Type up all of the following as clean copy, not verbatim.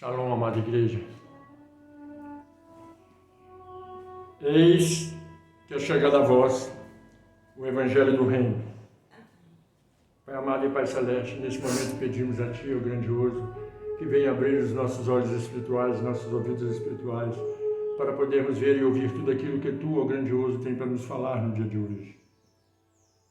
Shalom, amada igreja. Eis que é chegada a vós o Evangelho do Reino. Pai amado e Pai Celeste, nesse momento pedimos a Ti, o grandioso, que venha abrir os nossos olhos espirituais, nossos ouvidos espirituais, para podermos ver e ouvir tudo aquilo que Tu, o grandioso, tem para nos falar no dia de hoje.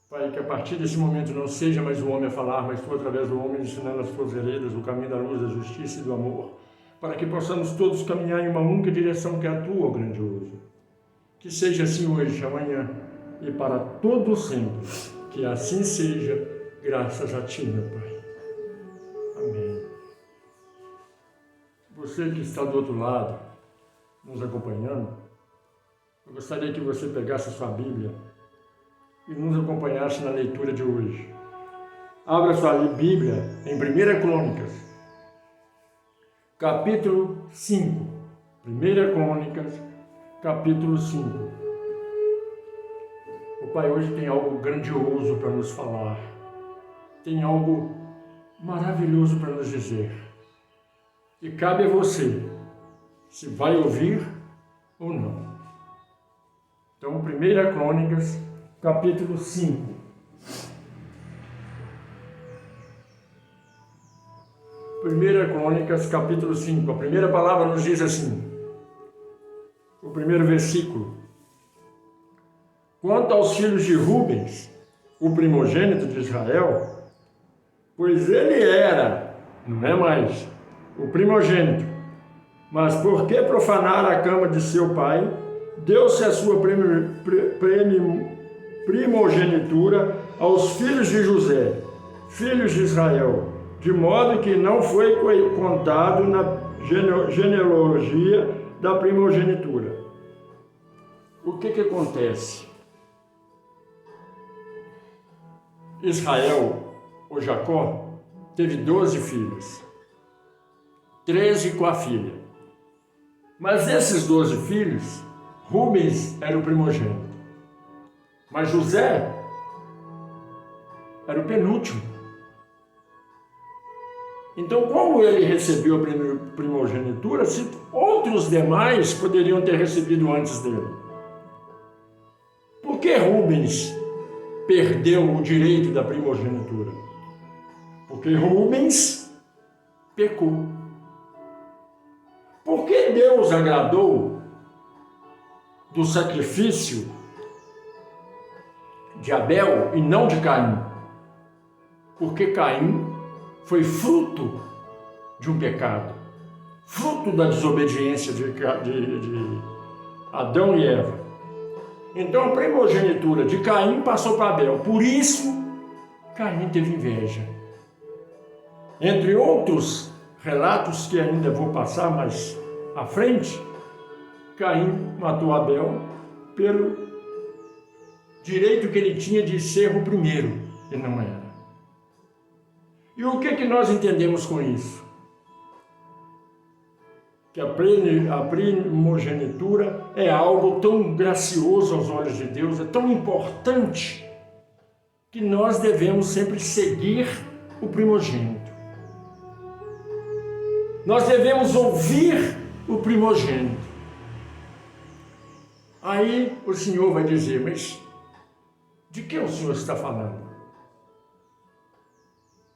Pai, que a partir desse momento não seja mais o homem a falar, mas Tu, através do homem, ensinando as Tuas veredas, o caminho da luz, da justiça e do amor, para que possamos todos caminhar em uma única direção, que é a Tua, ó grandioso. Que seja assim hoje, amanhã e para todo sempre. Que assim seja, graças a Ti, meu Pai. Amém. Você que está do outro lado, nos acompanhando, eu gostaria que você pegasse a sua Bíblia e nos acompanhasse na leitura de hoje. Abra sua Bíblia em 1 Crônicas, capítulo 5. 1 Crônicas, capítulo 5. O Pai hoje tem algo grandioso para nos falar. Tem algo maravilhoso para nos dizer. E cabe a você se vai ouvir ou não. Então, 1 Crônicas, capítulo 5. 1 Crônicas, capítulo 5. A primeira palavra nos diz assim, o primeiro versículo. Quanto aos filhos de Rubens, o primogênito de Israel, pois ele era, não é mais, o primogênito, mas por que profanar a cama de seu pai, deu-se a sua primogenitura aos filhos de José, filhos de Israel, de modo que não foi contado na genealogia da primogenitura. O que acontece? Israel, ou Jacó, teve 12 filhos, 13 com a filha. Mas desses 12 filhos, Rubens era o primogênito, mas José era o penúltimo. Então, como ele recebeu a primogenitura, se outros demais poderiam ter recebido antes dele? Por que Rubens perdeu o direito da primogenitura? Porque Rubens pecou. Por que Deus agradou do sacrifício de Abel e não de Caim? Porque Caim foi fruto de um pecado, fruto da desobediência de Adão e Eva. Então a primogenitura de Caim passou para Abel, por isso Caim teve inveja. Entre outros relatos que ainda vou passar mais à frente, Caim matou Abel pelo direito que ele tinha de ser o primeiro, e não era. E o que nós entendemos com isso? Que a primogenitura é algo tão gracioso aos olhos de Deus, é tão importante, que nós devemos sempre seguir o primogênito. Nós devemos ouvir o primogênito. Aí o Senhor vai dizer, mas de que o Senhor está falando?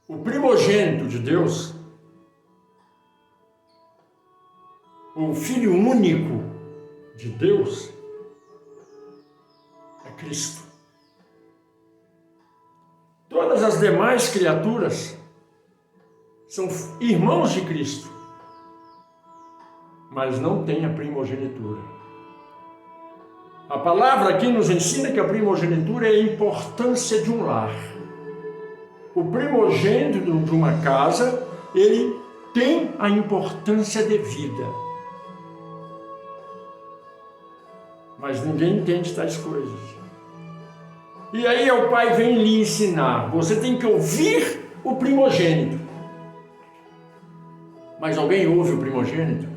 O primogênito de Deus, o Filho único de Deus, é Cristo. Todas as demais criaturas são irmãos de Cristo, mas não têm a primogenitura. A palavra aqui nos ensina que a primogenitura é a importância de um lar. O primogênito de uma casa, ele tem a importância devida. Mas ninguém entende tais coisas. E aí o pai vem lhe ensinar, você tem que ouvir o primogênito. Mas alguém ouve o primogênito?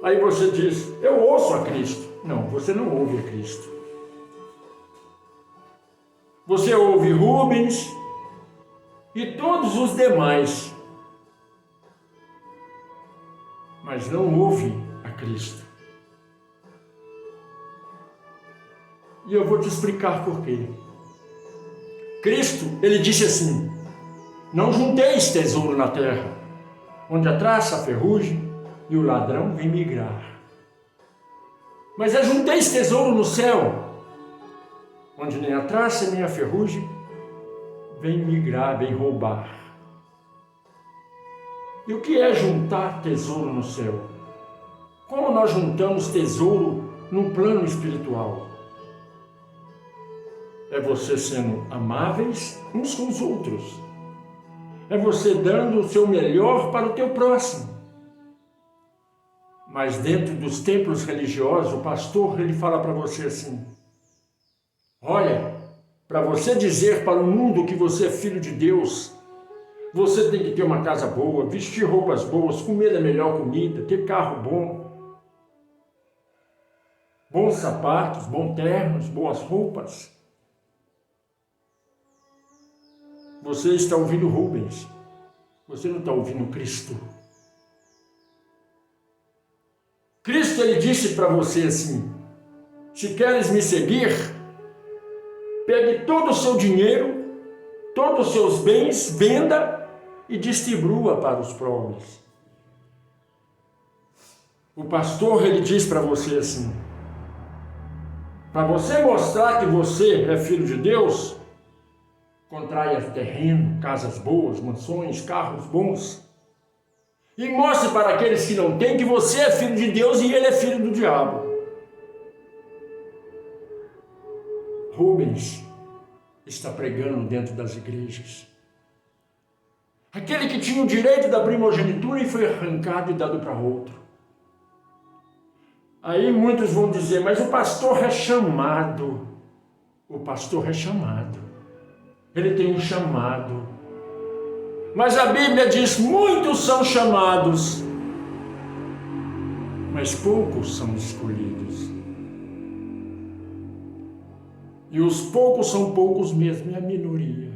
Aí você diz, eu ouço a Cristo. Não, você não ouve a Cristo. Você ouve Rubens e todos os demais. mas não ouve a Cristo. E eu vou te explicar por quê. Cristo, ele disse assim: não junteis tesouro na terra, onde a traça, a ferrugem e o ladrão vem migrar. Mas ajunteis tesouro no céu, onde nem a traça nem a ferrugem vem migrar, vem roubar. E o que é juntar tesouro no céu? Como nós juntamos tesouro no plano espiritual? É você sendo amáveis uns com os outros. É você dando o seu melhor para o teu próximo. Mas dentro dos templos religiosos, o pastor ele fala para você assim: olha, para você dizer para o mundo que você é filho de Deus, você tem que ter uma casa boa, vestir roupas boas, comer a melhor comida, ter carro bom, bons sapatos, bons ternos, boas roupas. Você está ouvindo Rubens, você não está ouvindo Cristo. Cristo, ele disse para você assim: se queres me seguir, pegue todo o seu dinheiro, todos os seus bens, venda e distribua para os pobres. O pastor, ele diz para você assim: para você mostrar que você é filho de Deus, contraia terreno, casas boas, mansões, carros bons. E mostre para aqueles que não têm que você é filho de Deus e ele é filho do diabo. Rubens está pregando dentro das igrejas. Aquele que tinha o direito da primogenitura e foi arrancado e dado para outro. Aí muitos vão dizer: mas o pastor é chamado. O pastor é chamado. Ele tem um chamado. Mas a Bíblia diz: muitos são chamados, mas poucos são escolhidos. E os poucos são poucos mesmo, é a minoria.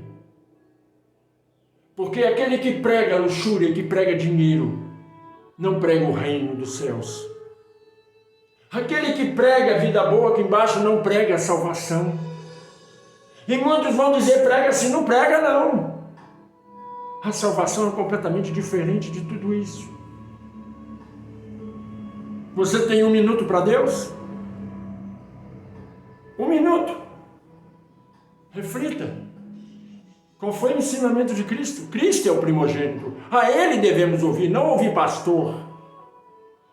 Porque aquele que prega luxúria, que prega dinheiro, não prega o reino dos céus. Aquele que prega vida boa aqui embaixo não prega a salvação. E muitos vão dizer: prega assim, não prega não. A salvação é completamente diferente de tudo isso. Você tem 1 minuto para Deus? 1 minuto. Reflita. Qual foi o ensinamento de Cristo? Cristo é o primogênito. A Ele devemos ouvir, não ouvir pastor.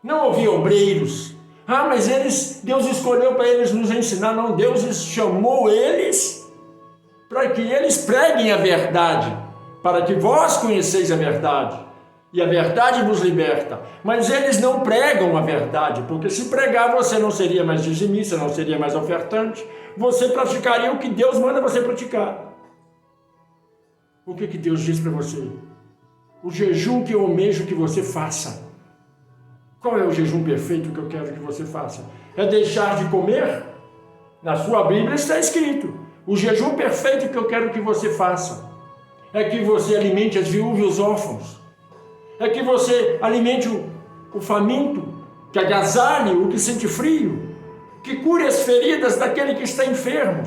Não ouvir obreiros. Ah, mas Deus escolheu para eles nos ensinar. Não, Deus chamou eles para que eles preguem a verdade. Para que vós conheceis a verdade, e a verdade vos liberta. Mas eles não pregam a verdade, porque se pregar você não seria mais dizimista, não seria mais ofertante, você praticaria o que Deus manda você praticar. O que Deus diz para você? O jejum que eu almejo que você faça. Qual é o jejum perfeito que eu quero que você faça? É deixar de comer? Na sua Bíblia está escrito: o jejum perfeito que eu quero que você faça é que você alimente as viúvas e os órfãos. É que você alimente o faminto, que agasalhe o que sente frio, que cure as feridas daquele que está enfermo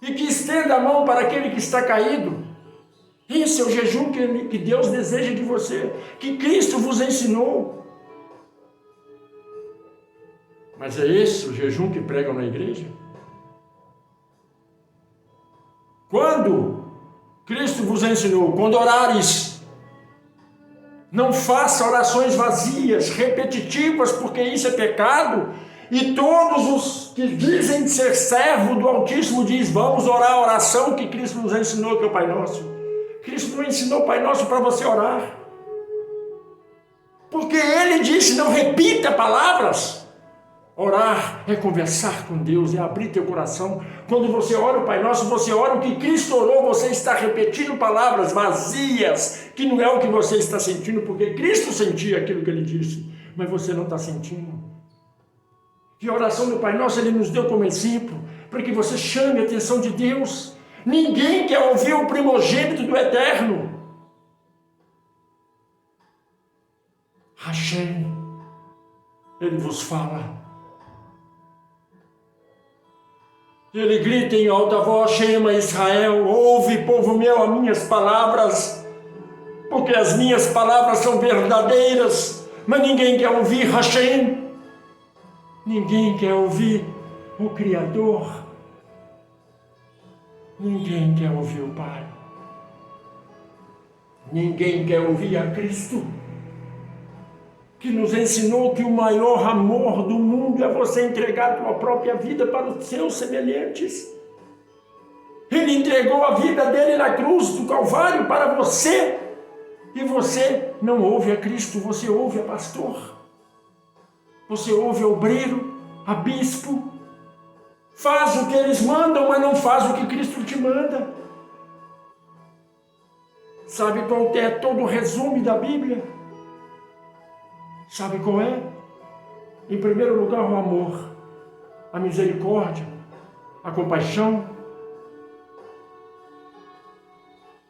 e que estenda a mão para aquele que está caído. Esse é o jejum que Deus deseja de você, que Cristo vos ensinou. Mas é esse o jejum que pregam na igreja? Quando Cristo vos ensinou, quando orares, não faça orações vazias, repetitivas, porque isso é pecado. E todos os que dizem ser servo do Altíssimo diz: vamos orar a oração que Cristo nos ensinou, que é o Pai Nosso. Cristo não ensinou o Pai Nosso para você orar, porque Ele disse: não repita palavras. Orar é conversar com Deus, é abrir teu coração. Quando você ora o Pai Nosso, você ora o que Cristo orou, você está repetindo palavras vazias, que não é o que você está sentindo, porque Cristo sentia aquilo que Ele disse, mas você não está sentindo. E a oração do Pai Nosso, Ele nos deu como exemplo, para que você chame a atenção de Deus. Ninguém quer ouvir o primogênito do Eterno. Hashem, Ele vos fala. Ele grita em alta voz: Shema Israel, ouve, povo meu, as minhas palavras, porque as minhas palavras são verdadeiras. Mas ninguém quer ouvir Hashem, ninguém quer ouvir o Criador, ninguém quer ouvir o Pai, ninguém quer ouvir a Cristo, que nos ensinou que o maior amor do mundo é você entregar a tua própria vida para os seus semelhantes. Ele entregou a vida dele na cruz do Calvário para você, e você não ouve a Cristo, você ouve a pastor, você ouve a obreiro, a bispo. Faz o que eles mandam, mas não faz o que Cristo te manda. Sabe qual é todo o resumo da Bíblia? Sabe qual é? Em primeiro lugar, o amor, a misericórdia, a compaixão.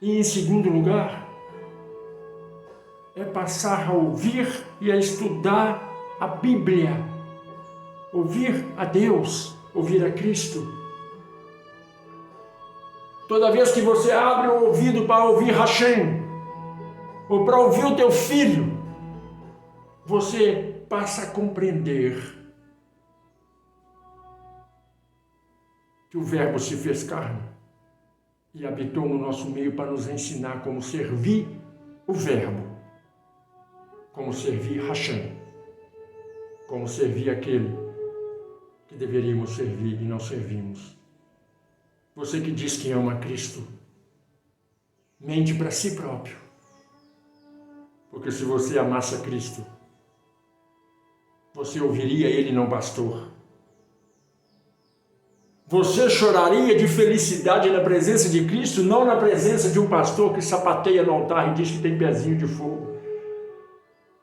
E em segundo lugar, é passar a ouvir e a estudar a Bíblia, ouvir a Deus, ouvir a Cristo. Toda vez que você abre o ouvido para ouvir Hashem, ou para ouvir o teu filho, você passa a compreender que o Verbo se fez carne e habitou no nosso meio para nos ensinar como servir o Verbo, como servir Hashem, como servir aquele que deveríamos servir e não servimos. Você que diz que ama Cristo, mente para si próprio, porque se você amasse a Cristo, você ouviria Ele, não pastor. Você choraria de felicidade na presença de Cristo, não na presença de um pastor que sapateia no altar e diz que tem pezinho de fogo.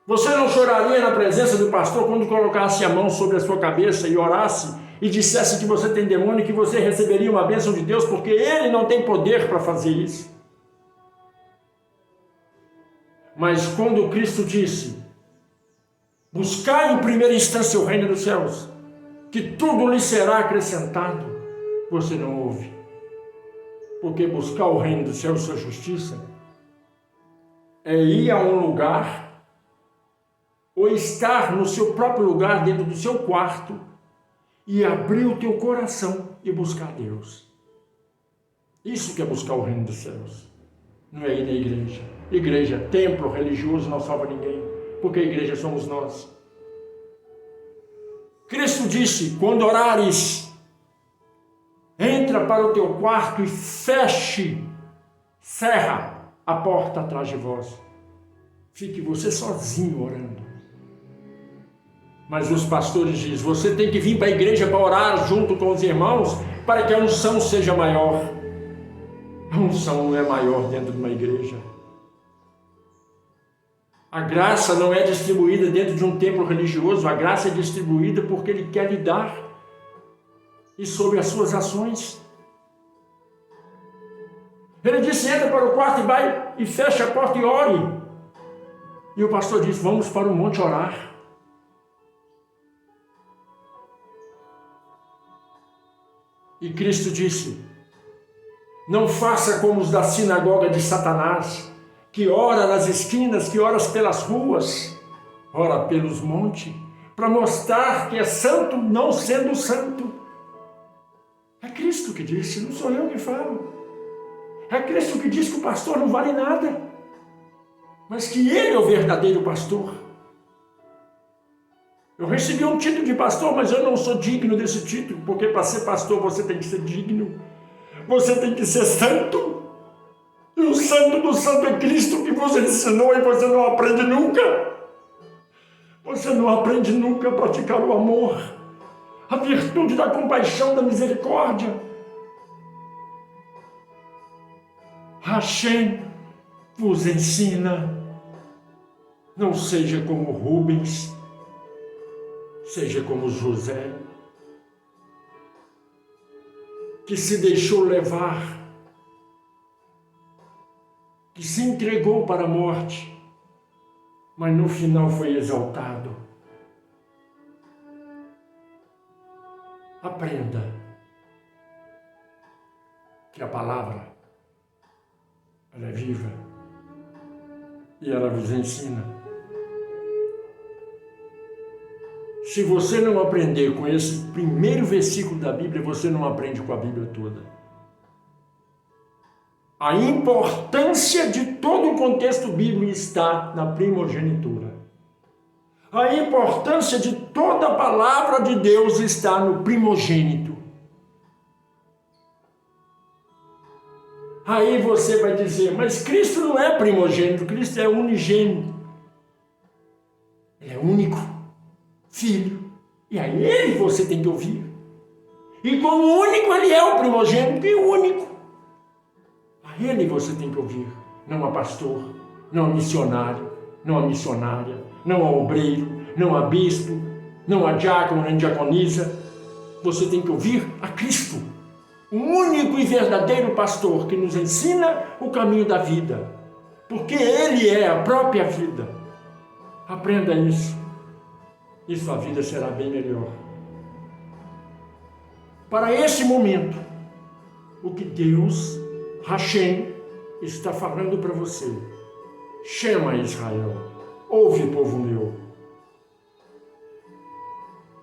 Você não choraria na presença do pastor quando colocasse a mão sobre a sua cabeça e orasse e dissesse que você tem demônio e que você receberia uma bênção de Deus, porque Ele não tem poder para fazer isso. Mas quando Cristo disse: buscar em primeira instância o reino dos céus, que tudo lhe será acrescentado, você não ouve. Porque buscar o reino dos céus e sua justiça é ir a um lugar, ou estar no seu próprio lugar, dentro do seu quarto, e abrir o teu coração e buscar Deus. Isso que é buscar o reino dos céus. Não é ir na igreja. Igreja, templo religioso não salva ninguém, porque a igreja somos nós. Cristo disse: quando orares, entra para o teu quarto e cerra a porta atrás de vós. Fique você sozinho orando. Mas os pastores dizem: você tem que vir para a igreja para orar junto com os irmãos, para que a unção seja maior. A unção não é maior dentro de uma igreja. A graça não é distribuída dentro de um templo religioso, a graça é distribuída porque Ele quer lhe dar, e sobre as suas ações. Ele disse: entra para o quarto e vai e fecha a porta e ore. E o pastor disse: vamos para o monte orar. E Cristo disse: não faça como os da sinagoga de Satanás, que ora nas esquinas, que ora pelas ruas, ora pelos montes, para mostrar que é santo, não sendo santo. É Cristo que disse, não sou eu que falo. É Cristo que diz que o pastor não vale nada, mas que Ele é o verdadeiro pastor. Eu recebi um título de pastor, mas eu não sou digno desse título, porque para ser pastor você tem que ser digno, você tem que ser santo. E o santo do santo é Cristo, que você ensinou e você não aprende nunca. Você não aprende nunca a praticar o amor, a virtude da compaixão, da misericórdia. Hashem vos ensina. Não seja como Rubens, seja como José, que se deixou levar, que se entregou para a morte, mas no final foi exaltado. Aprenda que a palavra, ela é viva e ela vos ensina. Se você não aprender com esse primeiro versículo da Bíblia, você não aprende com a Bíblia toda. A importância de todo o contexto bíblico está na primogenitura. A importância de toda a palavra de Deus está no primogênito. Aí você vai dizer, mas Cristo não é primogênito, Cristo é unigênito. Ele é único, filho. E a ele você tem que ouvir. E como único, ele é o primogênito e único. A ele você tem que ouvir, não a pastor, não a missionário, não a missionária, não a obreiro, não a bispo, não a diácono, nem diaconisa. Você tem que ouvir a Cristo, o único e verdadeiro pastor que nos ensina o caminho da vida, porque ele é a própria vida. Aprenda isso, e sua vida será bem melhor. Para esse momento, o que Deus, Hashem, está falando para você: chama Israel, ouve, povo meu.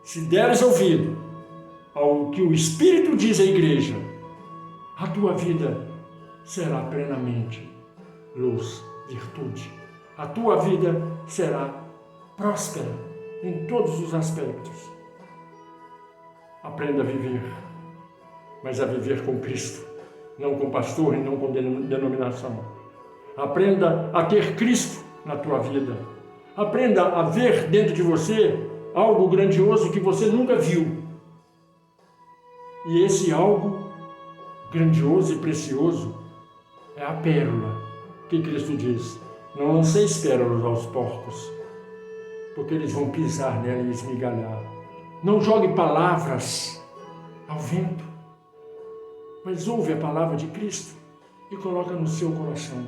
Se deres ouvido ao que o Espírito diz à igreja, a tua vida será plenamente luz, virtude. A tua vida será próspera em todos os aspectos. Aprenda a viver, mas a viver com Cristo, não com pastor e não com denominação. Aprenda a ter Cristo na tua vida. Aprenda a ver dentro de você algo grandioso que você nunca viu. E esse algo grandioso e precioso é a pérola que Cristo diz: não lanceis pérolas aos porcos, porque eles vão pisar nela e esmigalhar. Não jogue palavras ao vento, mas ouve a palavra de Cristo e coloca no seu coração.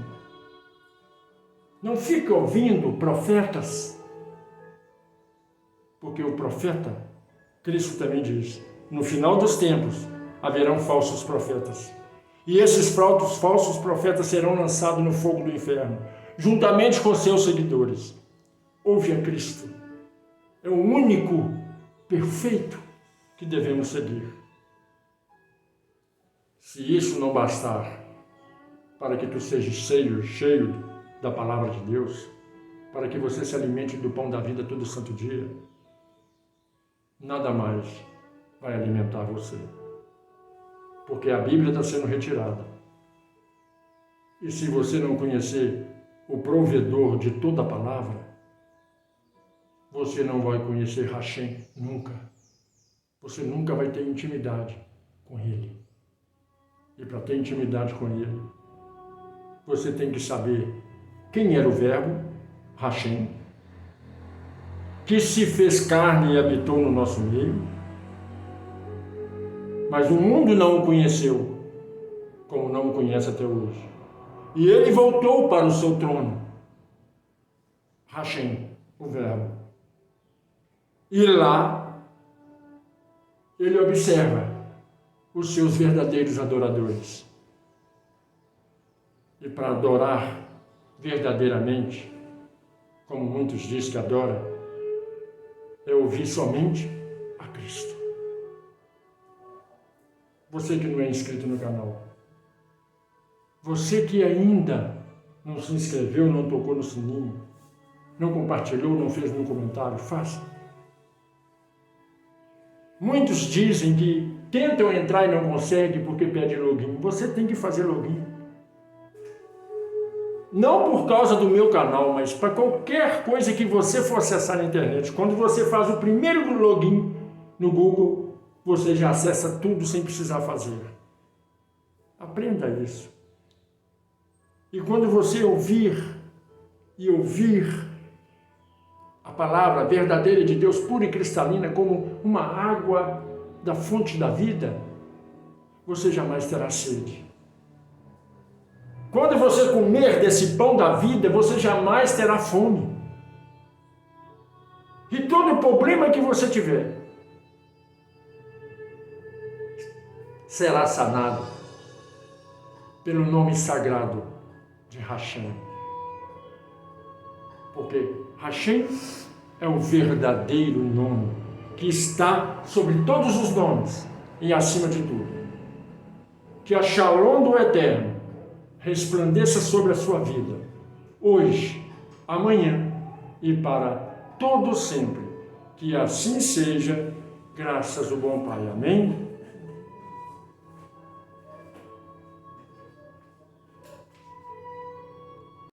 Não fique ouvindo profetas, porque o profeta, Cristo também diz, no final dos tempos haverão falsos profetas. E esses falsos profetas serão lançados no fogo do inferno, juntamente com seus seguidores. Ouve a Cristo. É o único perfeito que devemos seguir. Se isso não bastar para que tu sejas cheio da palavra de Deus, para que você se alimente do pão da vida todo santo dia, nada mais vai alimentar você. Porque a Bíblia está sendo retirada. E se você não conhecer o provedor de toda a palavra, você não vai conhecer Hashem nunca. Você nunca vai ter intimidade com Ele. E para ter intimidade com Ele, você tem que saber quem era o Verbo, Hashem, que se fez carne e habitou no nosso meio, mas o mundo não o conheceu, como não o conhece até hoje. E ele voltou para o seu trono, Hashem, o Verbo. E lá, ele observa os seus verdadeiros adoradores. E para adorar verdadeiramente, como muitos dizem que adora, é ouvir somente a Cristo. Você que não é inscrito no canal, você que ainda não se inscreveu, não tocou no sininho, não compartilhou, não fez nenhum comentário, faça. Muitos dizem que tentam entrar e não conseguem porque pede login. Você tem que fazer login. Não por causa do meu canal, mas para qualquer coisa que você for acessar na internet. Quando você faz o primeiro login no Google, você já acessa tudo sem precisar fazer. Aprenda isso. E quando você ouvir a palavra verdadeira de Deus, pura e cristalina, como uma água da fonte da vida, você jamais terá sede. Quando você comer desse pão da vida, você jamais terá fome. todo problema que você tiver será sanado pelo nome sagrado de Hashem. Porque Hashem é o verdadeiro nome que está sobre todos os nomes e acima de tudo. Que a Shalom do Eterno resplandeça sobre a sua vida, hoje, amanhã e para todo sempre. Que assim seja, graças ao bom Pai. Amém?